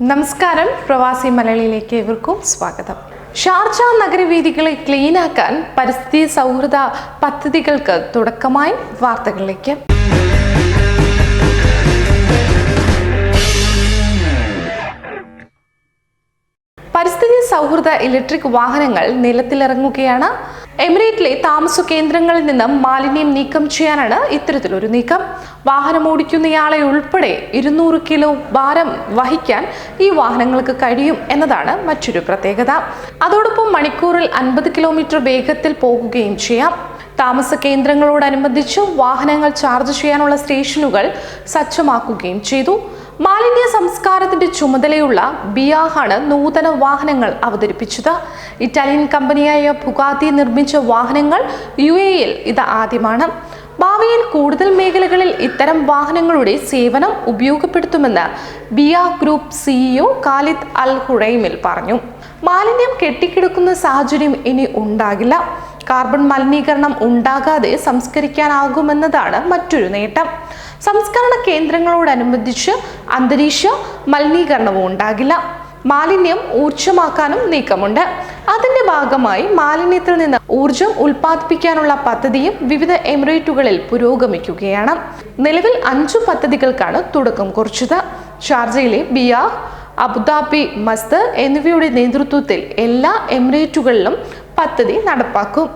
നമസ്കാരം, പ്രവാസി മലയാളിയിലേക്ക് ഏവർക്കും സ്വാഗതം. ഷാർജ നഗരവീഥികളെ ക്ലീനാക്കാൻ പരിസ്ഥിതി സൗഹൃദ പദ്ധതികൾക്ക് തുടക്കമായി. വാർത്തകളിലേക്ക്. പരിസ്ഥിതി സൗഹൃദ ഇലക്ട്രിക് വാഹനങ്ങൾ നിലത്തിലിറങ്ങുകയാണ്. എമിറേറ്റിലെ താമസ കേന്ദ്രങ്ങളിൽ നിന്നും മാലിന്യം നീക്കം ചെയ്യാനാണ് ഇത്തരത്തിലൊരു നീക്കം. വാഹനം ഓടിക്കുന്നയാളെ ഉൾപ്പെടെ 200 കിലോ ഭാരം വഹിക്കാൻ ഈ വാഹനങ്ങൾക്ക് കഴിയും എന്നതാണ് മറ്റൊരു പ്രത്യേകത. അതോടൊപ്പം മണിക്കൂറിൽ 50 കിലോമീറ്റർ വേഗത്തിൽ പോകുകയും ചെയ്യാം. താമസ കേന്ദ്രങ്ങളോടനുബന്ധിച്ച് വാഹനങ്ങൾ ചാർജ് ചെയ്യാനുള്ള സ്റ്റേഷനുകൾ സജ്ജമാക്കുകയും ചെയ്തു. മാലിന്യ സംസ്കാരത്തിന്റെ ചുമതലയുള്ള ബിയാഹാണ് നൂതന വാഹനങ്ങൾ അവതരിപ്പിച്ചത്. ഇറ്റാലിയൻ കമ്പനിയായ ബുഗാത്തി നിർമ്മിച്ച വാഹനങ്ങൾ UAE-യിൽ ഇത് ആദ്യമാണ്. ഭാവിയിൽ കൂടുതൽ മേഖലകളിൽ ഇത്തരം വാഹനങ്ങളുടെ സേവനം ഉപയോഗപ്പെടുത്തുമെന്ന് ബിയ ഗ്രൂപ്പ് CEO ഖാലിദ് അൽ ഹുറൈമിൽ പറഞ്ഞു. മാലിന്യം കെട്ടിക്കിടക്കുന്ന സാഹചര്യം ഇനി ഉണ്ടാകില്ല. കാർബൺ മലിനീകരണം ഉണ്ടാകാതെ സംസ്കരിക്കാനാകുമെന്നതാണ് മറ്റൊരു നേട്ടം. സംസ്കരണ കേന്ദ്രങ്ങളോടനുബന്ധിച്ച് അന്തരീക്ഷ മലിനീകരണവും ഉണ്ടാകില്ല. മാലിന്യം ഊർജ്ജമാക്കാനും നീക്കമുണ്ട്. അതിന്റെ ഭാഗമായി മാലിന്യത്തിൽ നിന്ന് ഊർജം ഉൽപ്പാദിപ്പിക്കാനുള്ള പദ്ധതിയും വിവിധ എമിറേറ്റുകളിൽ പുരോഗമിക്കുകയാണ്. നിലവിൽ 5 പദ്ധതികൾക്കാണ് തുടക്കം കുറിച്ചത്. ഷാർജയിലെ ബിയ, അബുദാബി, മസ്ത് എന്നിവയുടെ നേതൃത്വത്തിൽ എല്ലാ എമിറേറ്റുകളിലും പദ്ധതി നടപ്പാക്കും.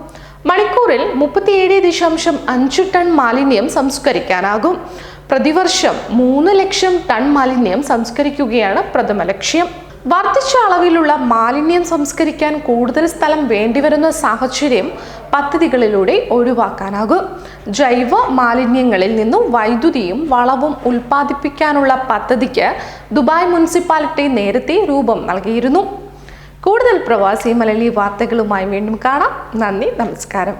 മണിക്കൂറിൽ 37.5 ടൺ മാലിന്യം സംസ്കരിക്കാനാകും. പ്രതിവർഷം 3 ലക്ഷം ടൺ മാലിന്യം സംസ്കരിക്കുകയാണ് പ്രഥമ ലക്ഷ്യം. വർദ്ധിച്ച അളവിലുള്ള മാലിന്യം സംസ്കരിക്കാൻ കൂടുതൽ സ്ഥലം വേണ്ടിവരുന്ന സാഹചര്യം പദ്ധതികളിലൂടെ ഒഴിവാക്കാനാകും. ജൈവ മാലിന്യങ്ങളിൽ നിന്നും വൈദ്യുതിയും വളവും ഉൽപ്പാദിപ്പിക്കാനുള്ള പദ്ധതിക്ക് ദുബായ് മുനിസിപ്പാലിറ്റി നേരത്തെ രൂപം നൽകിയിരുന്നു. കൂടുതൽ പ്രവാസി മലയാളി വാർത്തകളുമായി വീണ്ടും കാണാം. നന്ദി, നമസ്കാരം.